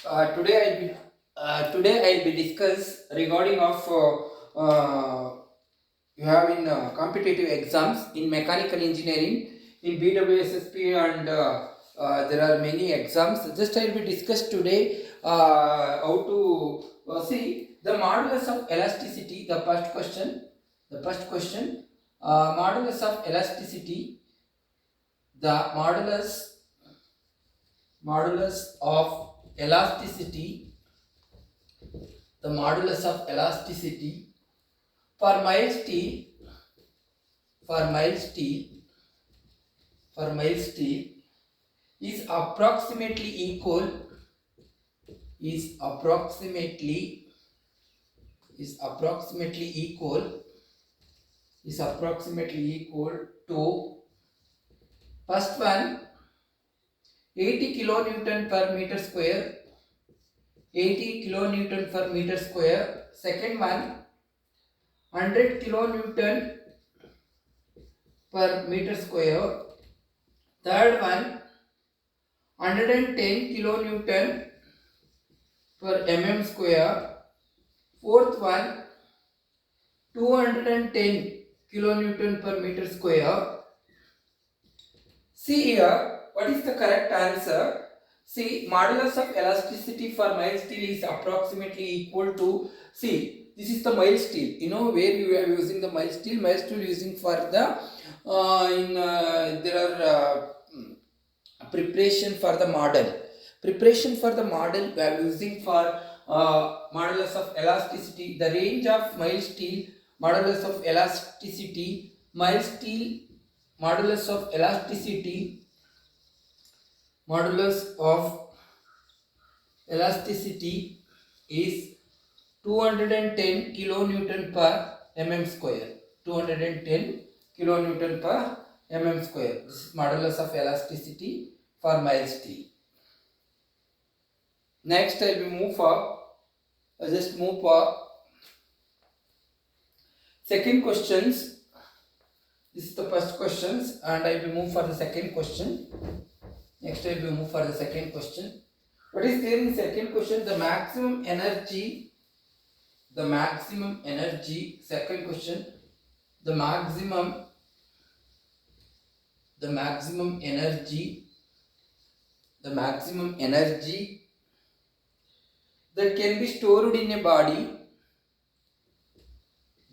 Today I'll be discuss regarding of you have in competitive exams in mechanical engineering in BWSSB and there are many exams. Just I'll be discussed today how to see the modulus of elasticity. The first question. Modulus of elasticity. The modulus of elasticity. The modulus of elasticity for mild steel for mild steel for mild steel is approximately equal is approximately is approximately equal is approximately equal to first one 80 kilonewton per meter square, 80 kilonewton per meter square. Second one 100 kilonewton per meter square. Third one 110 kilonewton per mm square. Fourth one 210 kilonewton per meter square. See here, what is the correct answer? See, modulus of elasticity for mild steel is approximately equal to, see, this is the mild steel. You know where you are using the mild steel? Mild steel using for the, there are preparation for the model. Preparation for the model we are using for modulus of elasticity. The range of mild steel, modulus of elasticity, mild steel, modulus of elasticity, modulus of elasticity is 210 kilonewton per mm square. 210 kilonewton per mm square. This is modulus of elasticity for mild steel. Next, I will move for second questions. This is the first questions, and I will move for the second question. Next, I will move for the second question. What is there in the second question? The maximum energy. Second question. The maximum energy. The maximum energy that can be stored in a body.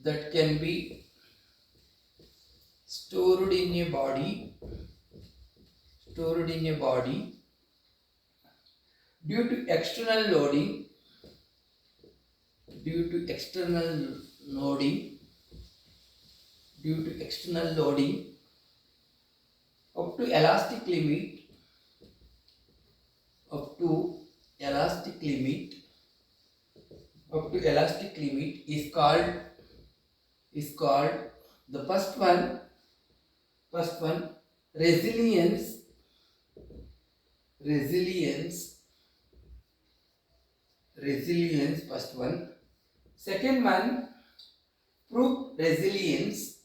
That can be stored in a body due to external loading up to elastic limit is called the first one resilience. First one. Second one proof resilience.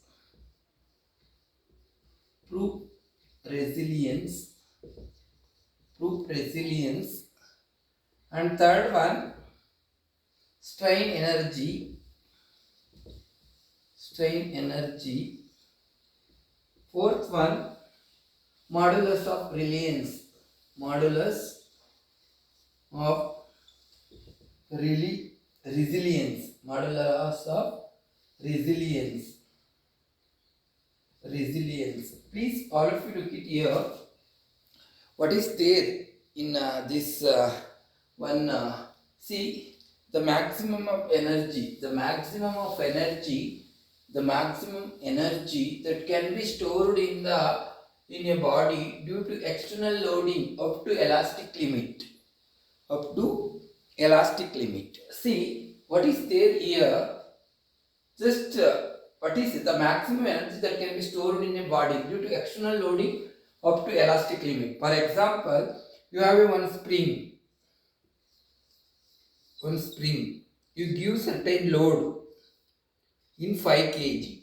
And third one strain energy. Fourth one modulus of resilience. Modulus of resilience. Please, all of you look it here. What is there in this one? See, the maximum energy that can be stored in a body due to external loading up to elastic limit. See, what is there here? Just what is the maximum energy that can be stored in a body due to external loading up to elastic limit? For example, you have one spring. You give certain load in 5 kg.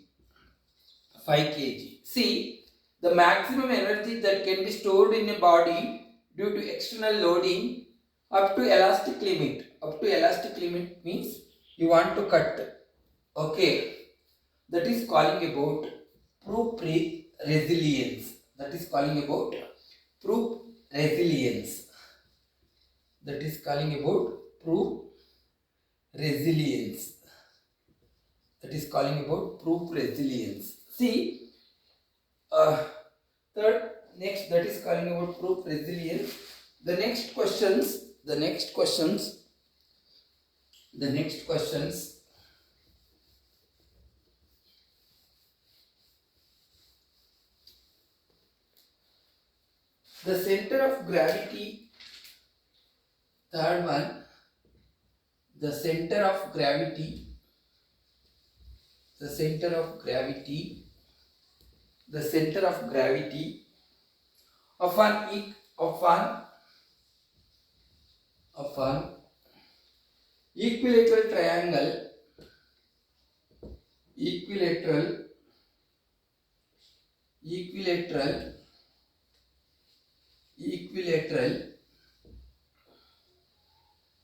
See, the maximum energy that can be stored in a body due to external loading Up to elastic limit. Up to elastic limit means you want to cut. Okay. That is calling about proof resilience. That is calling about proof resilience. That is calling about proof resilience. That is calling about proof resilience. See, third, next, that is calling about proof resilience. The next questions. The center of gravity. Third one. The center of gravity. The center of gravity. The center of gravity of an equilateral triangle. Equilateral.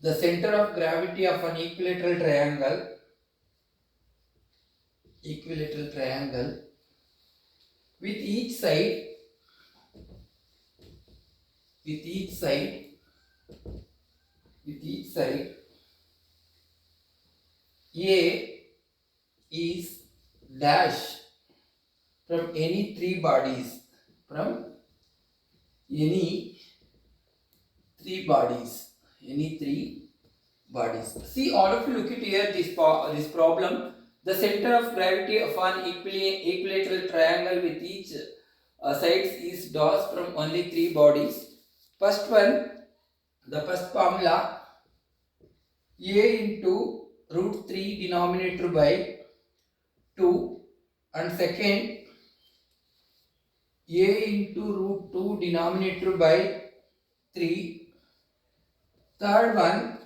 The center of gravity of an equilateral triangle. With each side A is dash from any three bodies. See, all of you look at here this problem. The center of gravity of an equilateral triangle with each sides is dash from only three bodies. First one, the first formula, A into root 3 denominator by 2, and second, A into root 2 denominator by 3. Third one,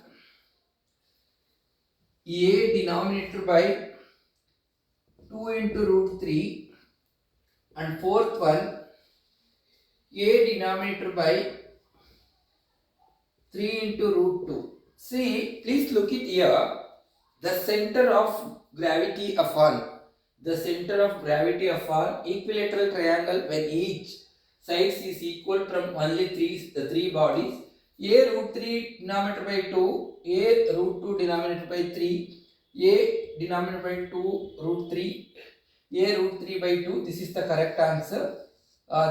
A denominator by 2 into root 3, and fourth one, A denominator by 3 into root 2. See, please look at here, the center of gravity of an equilateral triangle when each sides is equal from only three bodies. A root 3 denominator by 2, A root 2 denominator by 3, A denominator by 2 root 3, A root 3 by 2. This is the correct answer.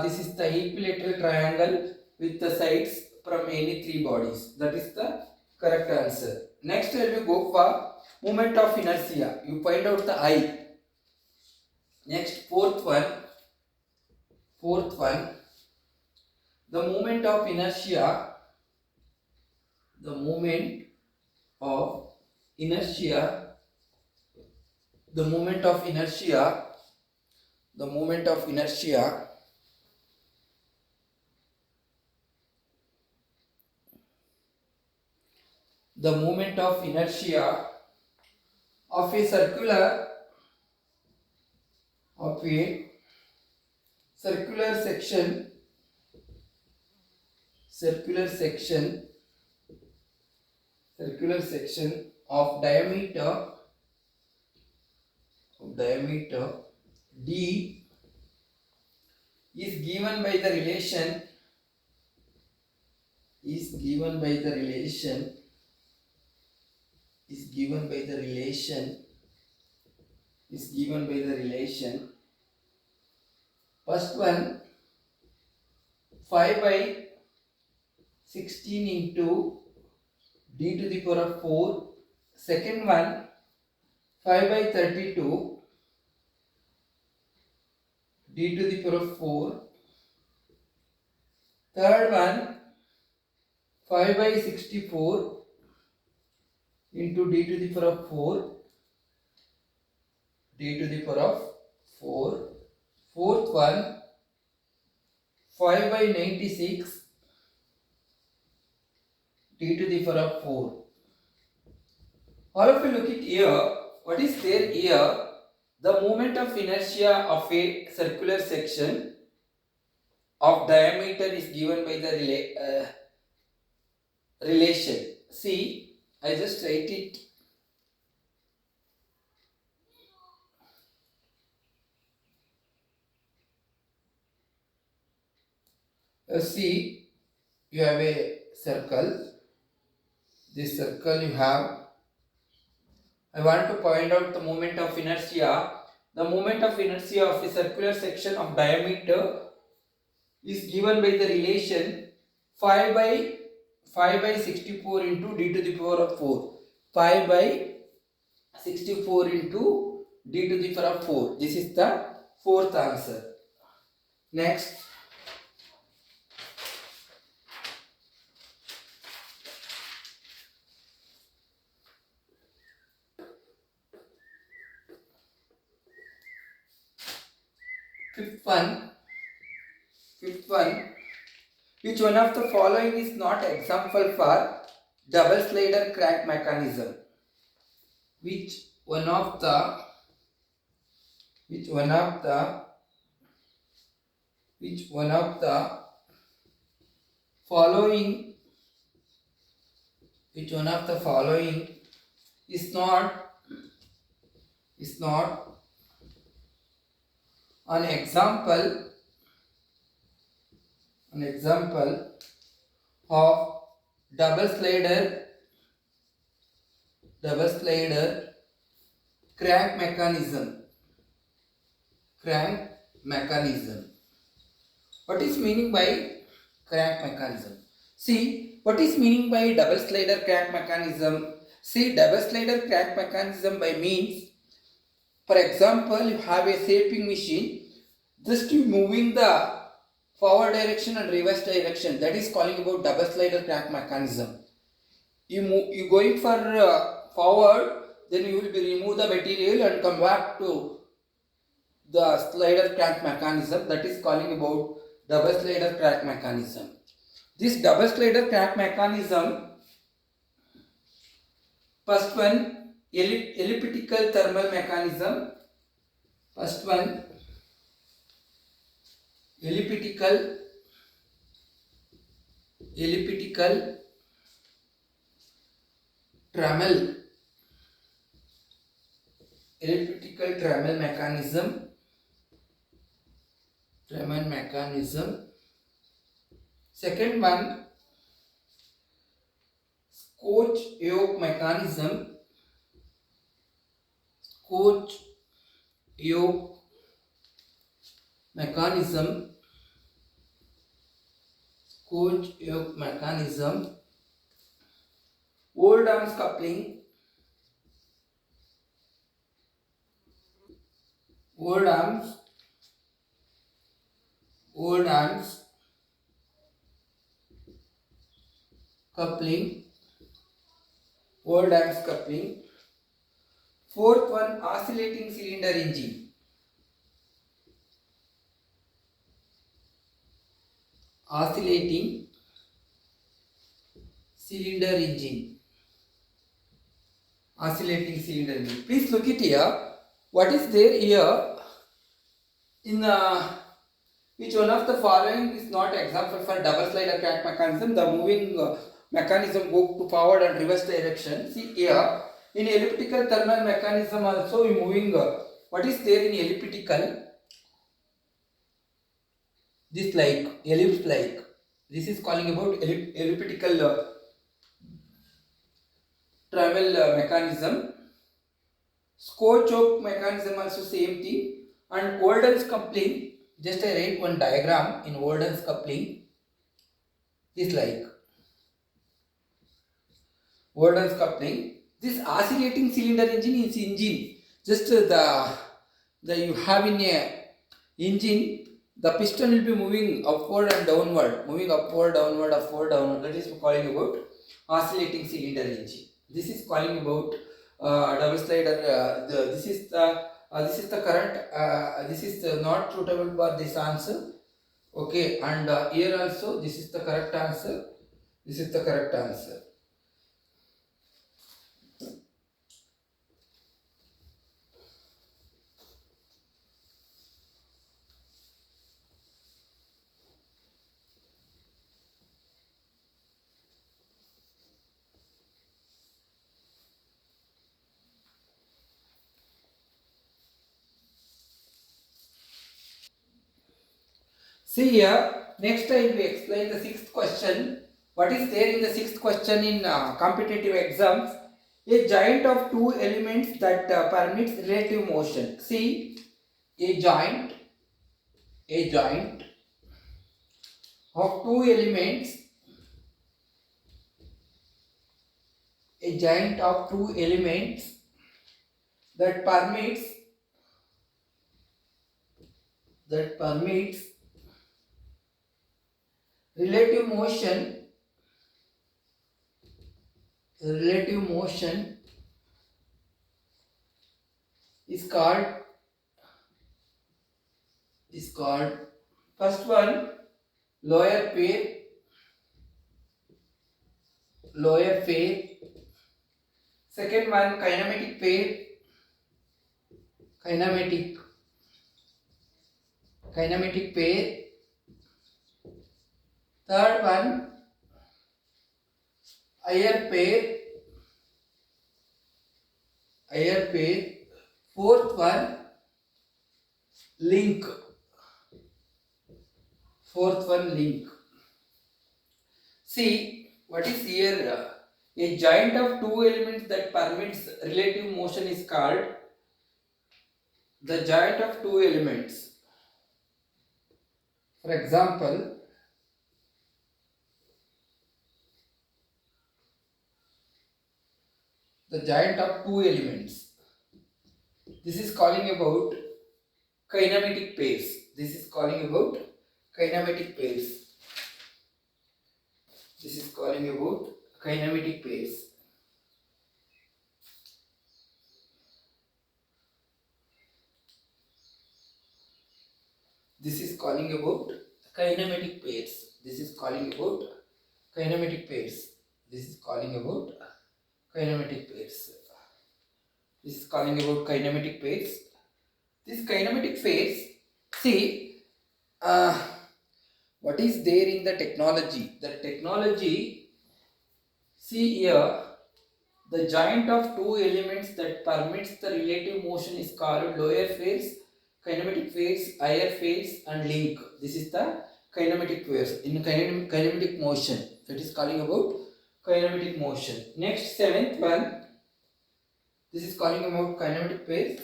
This is the equilateral triangle with the sides from any three bodies. That is the correct answer. Next, I will go for moment of inertia. You find out the I. Next, fourth one. The moment of inertia. The moment of inertia of a circular section of diameter d is given by the relation first one 5 by 16 into d to the power of 4. Second one 5 by 32 d to the power of 4. Third one 5 by 64 into d to the power of 4 Fourth one 5 by 96 d to the power of 4. All of you look at here. What is there here? The moment of inertia of a circular section of diameter is given by the relation. See, I just write it. See, you have a circle. This circle you have. I want to point out the moment of inertia. The moment of inertia of a circular section of diameter is given by the relation 5 by 64 into d to the power of 4. 5 by 64 into d to the power of 4. This is the fourth answer. Next. Fifth one. Which one of the following is not example for double slider crack mechanism? Which one of the following is not an example of double slider crank mechanism. What is meaning by crank mechanism? See, what is meaning by double slider crank mechanism? See, double slider crank mechanism by means, for example, you have a shaping machine, just you moving the forward direction and reverse direction, that is calling about double slider crank mechanism. You going for forward, then you will be remove the material and come back to the slider crank mechanism, that is calling about double slider crank mechanism. This double slider crank mechanism, first one elliptical thermal mechanism. First one elliptical Trammel mechanism. Second one, Scotch yoke mechanism. Old arms coupling. Old arms coupling. Fourth one, oscillating cylinder engine. Please look it here. What is there here? In which one of the following is not example for double slider crank mechanism? The moving mechanism go to forward and reverse direction. See here, in elliptical thermal mechanism also we moving. What is there in elliptical? This like ellipse like. This is calling about elliptical travel mechanism. Scotch yoke mechanism also same thing. And Olden's coupling, just I write one diagram in Olden's coupling. Is like Olden's coupling. This oscillating cylinder engine is engine. Just the you have in a engine, the piston will be moving upward and downward, That is calling about oscillating cylinder engine. This is calling about double slider. This is the current. This is not suitable for this answer. Okay, and here also this is the correct answer. See here, next I will explain the sixth question. What is there in the sixth question in competitive exams? A joint of two elements that permits relative motion. See, a joint of two elements, a joint of two elements that permits relative motion is called first one lower pair, second one kinematic pair, kinematic pair, third one higher pair, fourth one link, See, what is here? A joint of two elements that permits relative motion is called the joint of two elements. For example, the joint of two elements. This is calling about kinematic pairs. This is calling about kinematic pairs. This is calling about kinematic pairs. This is calling about kinematic pairs. This is calling about kinematic pairs. This is calling about kinematic pairs. This is calling about kinematic pairs. This kinematic pairs, see, what is there in the technology? The technology, see here, the joint of two elements that permits the relative motion is called lower phase, kinematic phase, higher phase, and link. This is the kinematic phase in kinematic motion. That is calling about kinematic motion. Next, seventh one. This is calling about kinematic phase.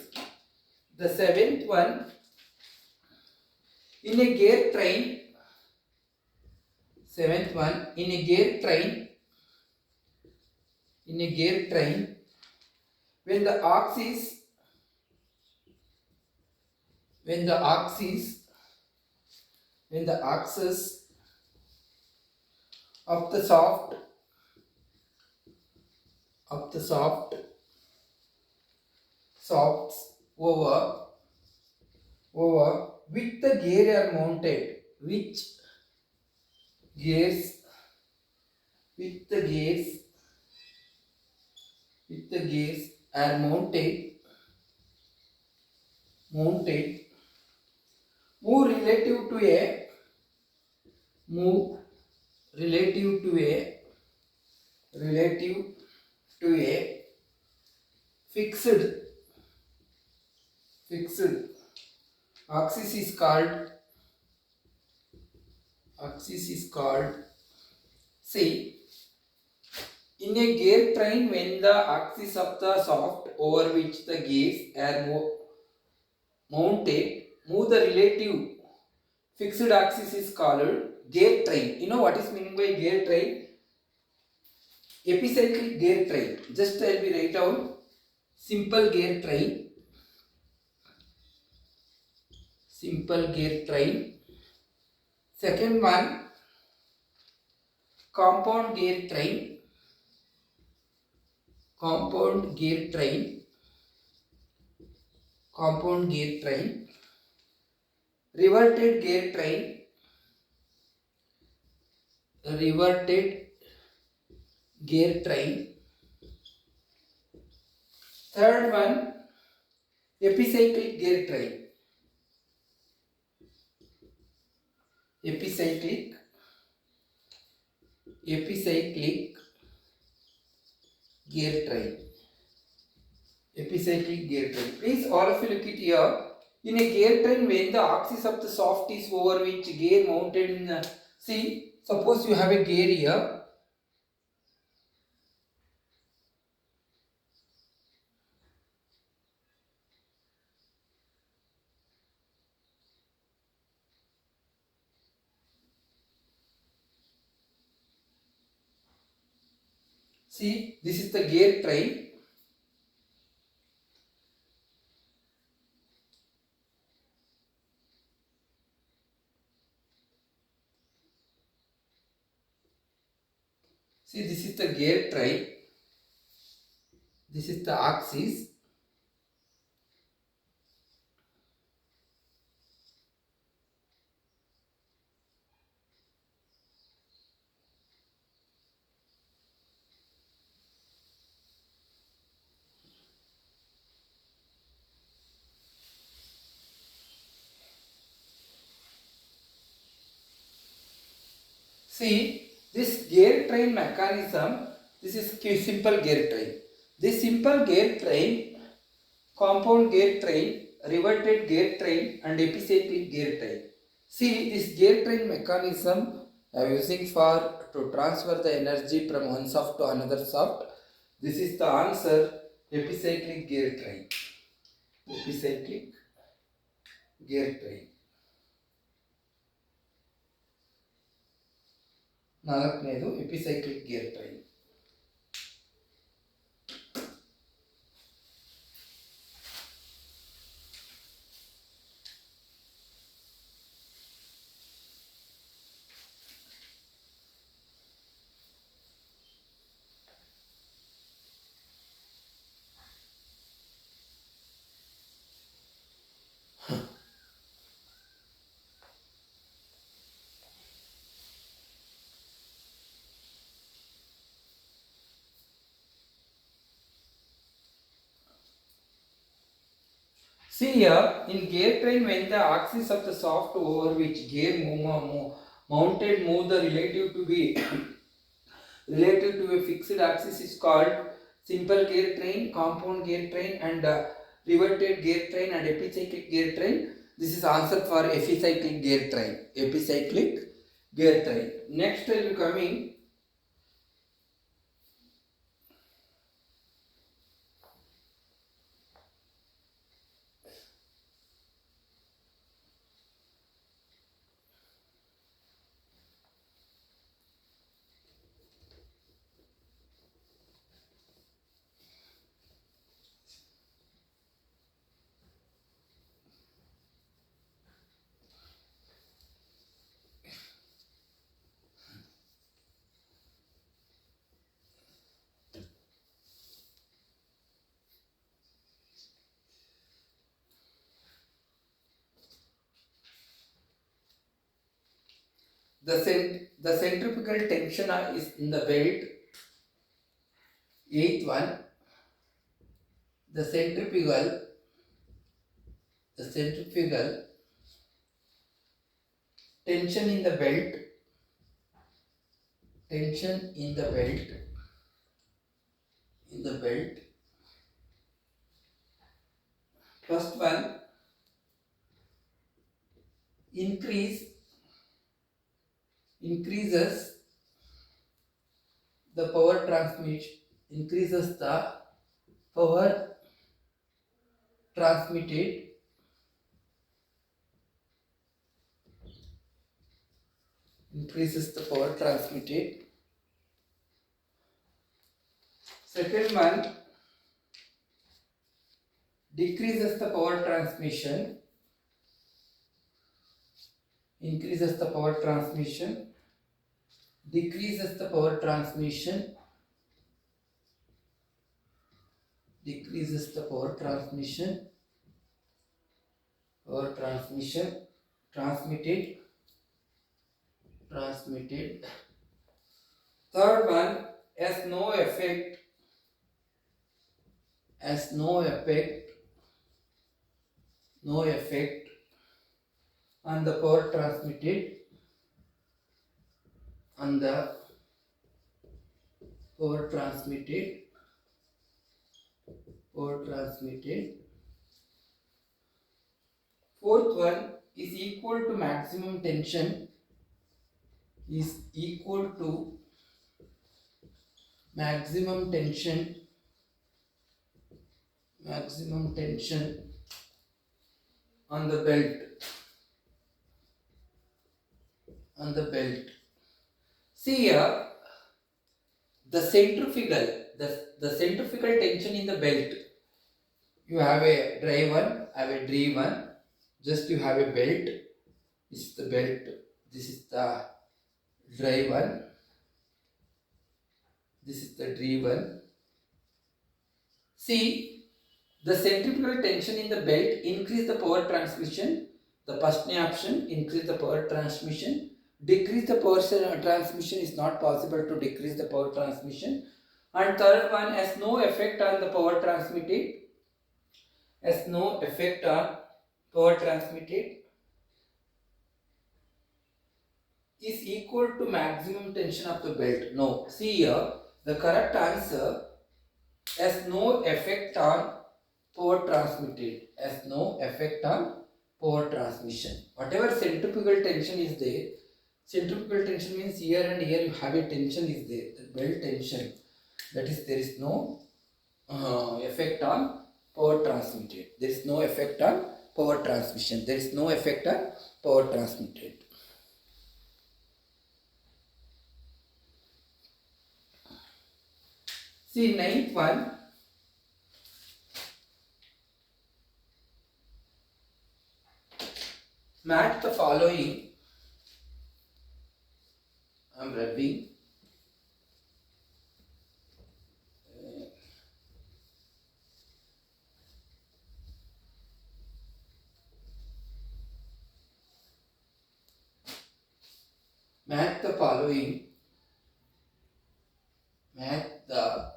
The seventh one, in a gear train. Seventh one, in a gear train. When the axis of the softs over with the gear are mounted, which gears are mounted move relative to a fixed axis is called, see, in a gear train, when the axis of the shaft over which the gears are mounted move the relative fixed axis is called gear train. You know what is meaning by gear train? Epicyclic gear train. Just I will be write down simple gear train. Second one, compound gear train. Reverted gear train. Third one, epicyclic gear train. Epicyclic gear train. Please all of you look it here. In a gear train, when the axis of the shaft is over which gear mounted in the, see, suppose you have a gear here. See, this is the gear train. See, this is the gear train. This is the axis. See, this gear train mechanism, this is simple gear train. This simple gear train, compound gear train, reverted gear train and epicyclic gear train. See, this gear train mechanism I am using for to transfer the energy from one shaft to another shaft. This is the answer, epicyclic gear train. Epicyclic gear train. ನಾಲ್ಕನೇದು epicyclic gear train. See here, in gear train, when the axis of the shaft over which gear mounted move the relative to be relative to a fixed axis is called simple gear train, compound gear train and reverted gear train and epicyclic gear train. This is answer for epicyclic gear train. Epicyclic gear train. Next I will coming. The centrifugal tension is in the belt. Eighth one, the centrifugal tension in the belt. Tension in the belt. First one, increases the power transmission, increases the power transmitted, Second one, decreases the power transmission, increases the power transmission, decreases the power transmission, decreases the power transmission, transmitted. Third one, has no effect on the power transmitted, Fourth one is equal to maximum tension, is equal to maximum tension on the belt. See here, the centrifugal tension in the belt. You have a dry one, I have a dry one. Just you have a belt. This is the belt. This is the dry one. This is the dry one. See, the centrifugal tension in the belt increase the power transmission. The first option, increase the power transmission. Decrease the power transmission is not possible to decrease the power transmission. And third one has no effect on the power transmitted. Has no effect on power transmitted. Is equal to maximum tension of the belt. No. See here, the correct answer has no effect on power transmitted. Has no effect on power transmission. Whatever centrifugal tension is there, centrifugal tension means here and here you have a tension is there, the belt tension. That is, there is no effect on power transmitted. There is no effect on power transmission. There is no effect on power transmitted. See, ninth one. Match the following. I am rubbing. Match the following. Match the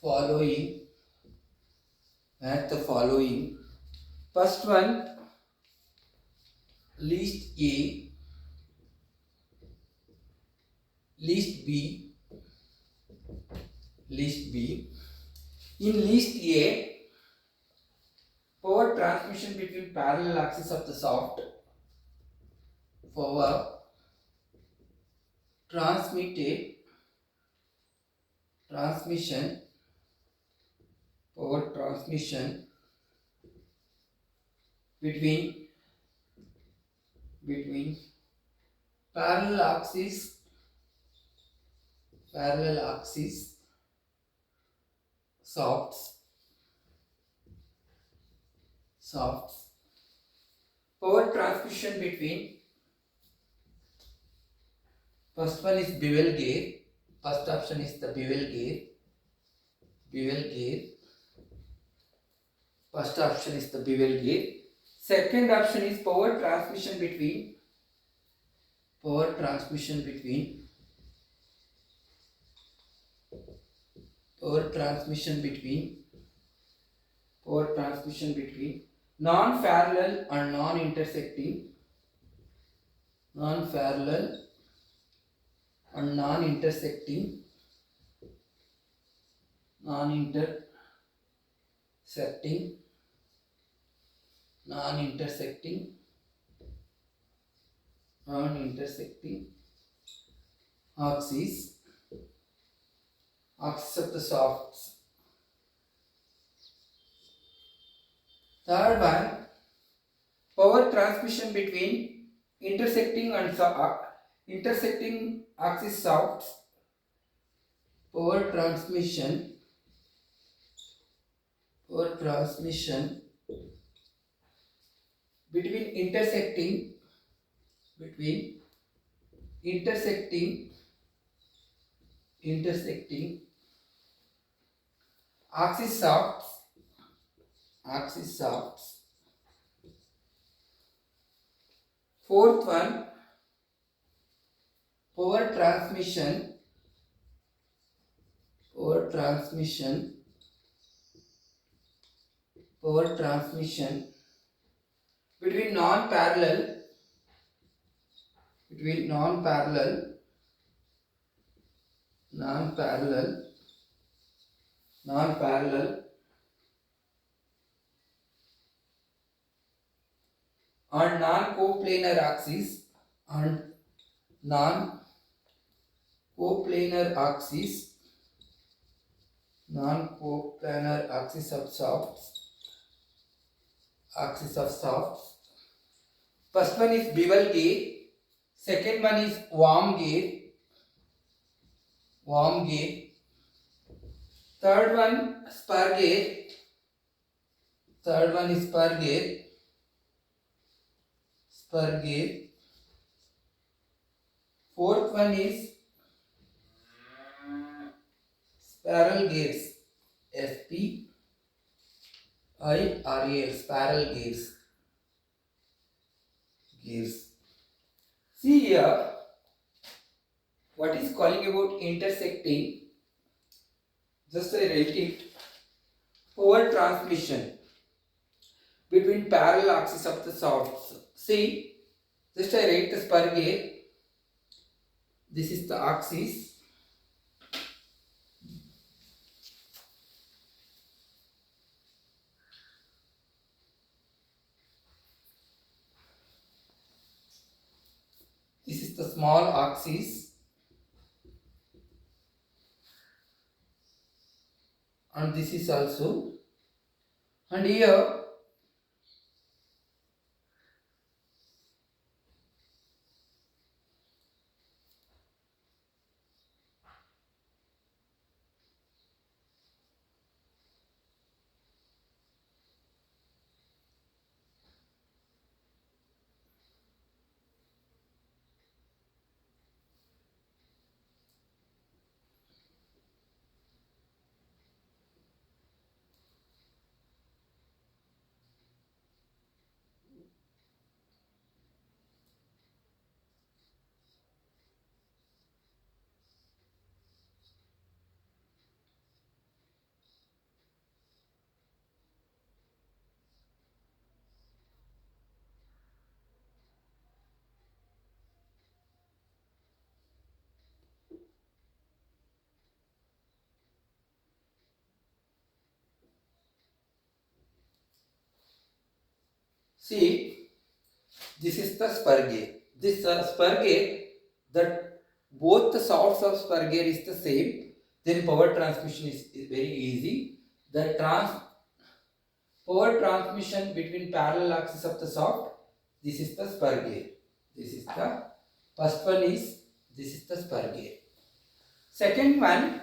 following. Match the following. First one, list A, list B, list B. In list A, power transmission between parallel axis of the shaft. Power transmitted, power transmission between parallel axis shafts. Power transmission between, first one is bevel gear. First option is the bevel gear. First option is the bevel gear. Second option is power transmission between non-parallel and non-intersecting. Non-parallel and non-intersecting axis of the shafts. Third one, power transmission between intersecting axis shafts. Power transmission between intersecting axis shafts. Fourth one, power transmission between non-parallel on non-coplanar axis, on non-coplanar axis, non-coplanar axis of shafts. First one is bevel gauge, second one is worm gauge, third one spur gauge, fourth one is spiral gauge, SPIRAL, spiral gauge. See here, what is calling about intersecting? Just I write it. Power transmission between parallel axes of the shafts. See, just I write the spur gauge. This is the axis. This is the small axis. And this is also. And here, see, this is the spur gauge. This spur gauge, that both the shafts of spur gauge is the same, then power transmission is very easy. The power transmission between parallel axis of the shaft, this is the spur gauge. This is the first one is, this is the spur gauge. Second one,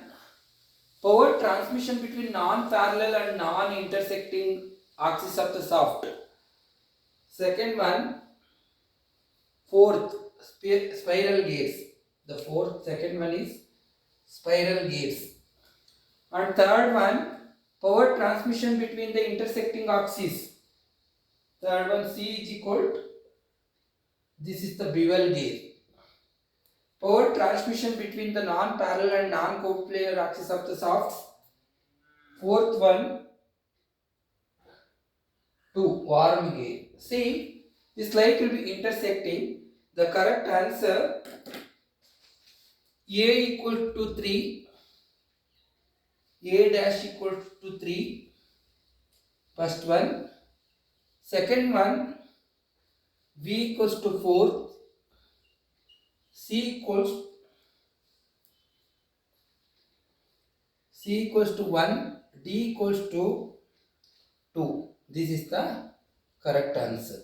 power transmission between non-parallel and non-intersecting axis of the shaft. Second one, fourth, spiral gauge. The second one is spiral gauge. And third one, power transmission between the intersecting axes. Third one, C is equal to, this is the bevel gauge. Power transmission between the non-parallel and non-coplanar axis of the shafts. Fourth one, 2, worm gauge. See, this light will be intersecting. The correct answer, A equal to 3, A dash equal to 3, first one. Second one, V equals to 4, C equals to 1, D equals to 2. This is the correct answer.